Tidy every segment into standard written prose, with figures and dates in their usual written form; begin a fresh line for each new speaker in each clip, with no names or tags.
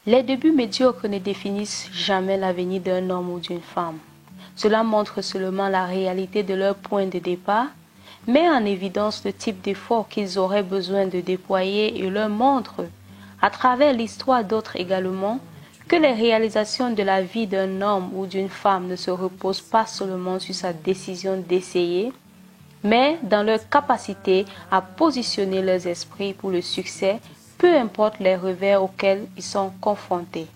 Les débuts médiocres ne définissent jamais l'avenir d'un homme ou d'une femme. Cela montre seulement la réalité de leur point de départ, met en évidence le type d'effort qu'ils auraient besoin de déployer et leur montre, à travers l'histoire d'autres également, que les réalisations de la vie d'un homme ou d'une femme ne se reposent pas seulement sur sa décision d'essayer, mais dans leur capacité à positionner leurs esprits pour le succès, peu importe les revers auxquels ils sont confrontés.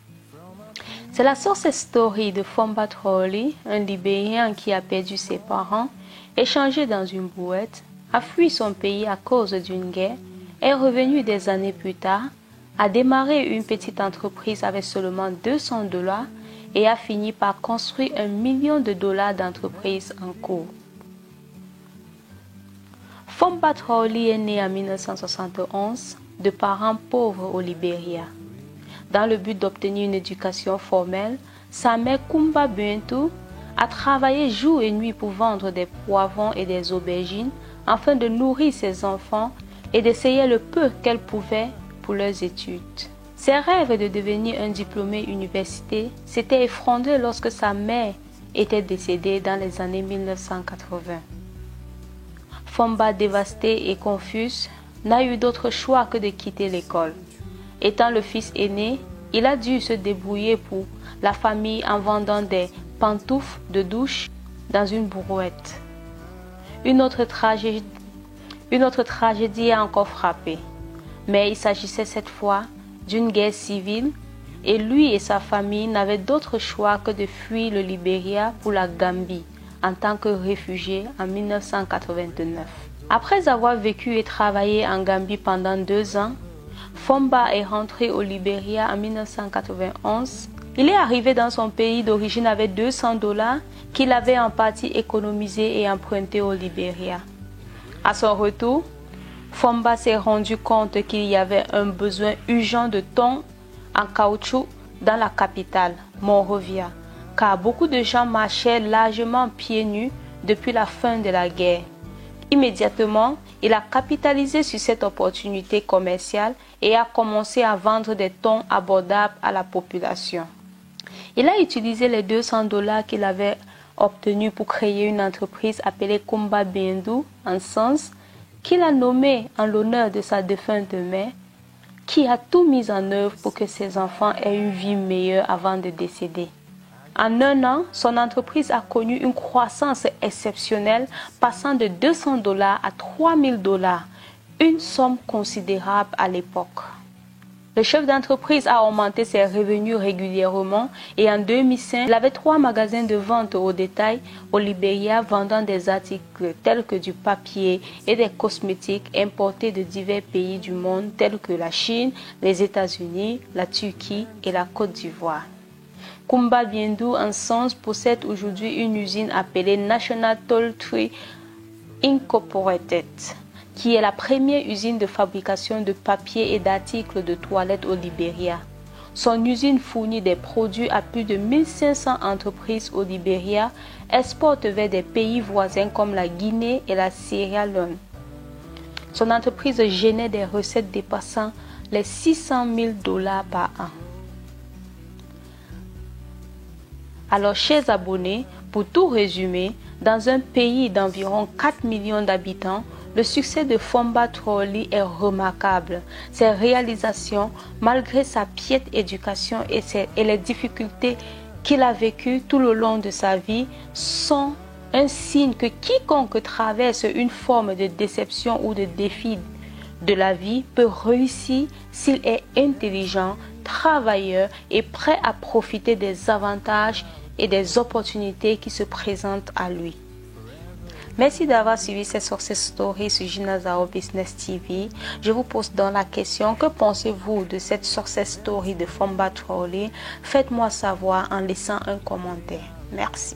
C'est la success story de Fomba Traoré, un Libérien qui a perdu ses parents, échangé dans une brouette, a fui son pays à cause d'une guerre, est revenu des années plus tard, a démarré une petite entreprise avec seulement $200 et a fini par construire $1 million d'entreprise en cours. Fomba Traoré est né en 1971 de parents pauvres au Libéria. Dans le but d'obtenir une éducation formelle, sa mère Kumba Bentou a travaillé jour et nuit pour vendre des poivrons et des aubergines afin de nourrir ses enfants et d'essayer le peu qu'elle pouvait pour leurs études. Ses rêves de devenir un diplômé universitaire s'étaient effondrés lorsque sa mère était décédée dans les années 1980. Fomba, dévasté et confus, n'a eu d'autre choix que de quitter l'école. Étant le fils aîné, il a dû se débrouiller pour la famille en vendant des pantoufles de douche dans une brouette. Une autre tragédie a encore frappé, mais il s'agissait cette fois d'une guerre civile et lui et sa famille n'avaient d'autre choix que de fuir le Libéria pour la Gambie en tant que réfugiés en 1989. Après avoir vécu et travaillé en Gambie pendant 2 ans, Fomba est rentré au Libéria en 1991. Il est arrivé dans son pays d'origine avec $200 qu'il avait en partie économisé et emprunté au Libéria. À son retour, Fomba s'est rendu compte qu'il y avait un besoin urgent de thon en caoutchouc dans la capitale, Monrovia, car beaucoup de gens marchaient largement pieds nus depuis la fin de la guerre. Immédiatement, il a capitalisé sur cette opportunité commerciale et a commencé à vendre des thons abordables à la population. Il a utilisé les $200 qu'il avait obtenus pour créer une entreprise appelée Kumba Bentou en sens, qu'il a nommée en l'honneur de sa défunte mère, qui a tout mis en œuvre pour que ses enfants aient une vie meilleure avant de décéder. En 1 an, son entreprise a connu une croissance exceptionnelle, passant de $200 à $3000, une somme considérable à l'époque. Le chef d'entreprise a augmenté ses revenus régulièrement et en 2005, il avait 3 magasins de vente au détail au Libéria vendant des articles tels que du papier et des cosmétiques importés de divers pays du monde tels que la Chine, les États-Unis, la Turquie et la Côte d'Ivoire. Kumba Bentou en sens possède aujourd'hui une usine appelée National Toiletry Incorporated, qui est la première usine de fabrication de papier et d'articles de toilette au Libéria. Son usine fournit des produits à plus de 1500 entreprises au Libéria, exporte vers des pays voisins comme la Guinée et la Sierra Leone. Son entreprise génère des recettes dépassant les $600,000 par an. Alors, chers abonnés, pour tout résumer, dans un pays d'environ 4 millions d'habitants, le succès de Fomba Traoré est remarquable. Ses réalisations, malgré sa piètre éducation et les difficultés qu'il a vécues tout le long de sa vie, sont un signe que quiconque traverse une forme de déception ou de défi de la vie peut réussir s'il est intelligent, travailleur et prêt à profiter des avantages et des opportunités qui se présentent à lui. Merci d'avoir suivi cette success story sur Gina Zao Business TV. Je vous pose donc la question, que pensez-vous de cette success story de Fomba Traoré? Faites-moi savoir en laissant un commentaire. Merci.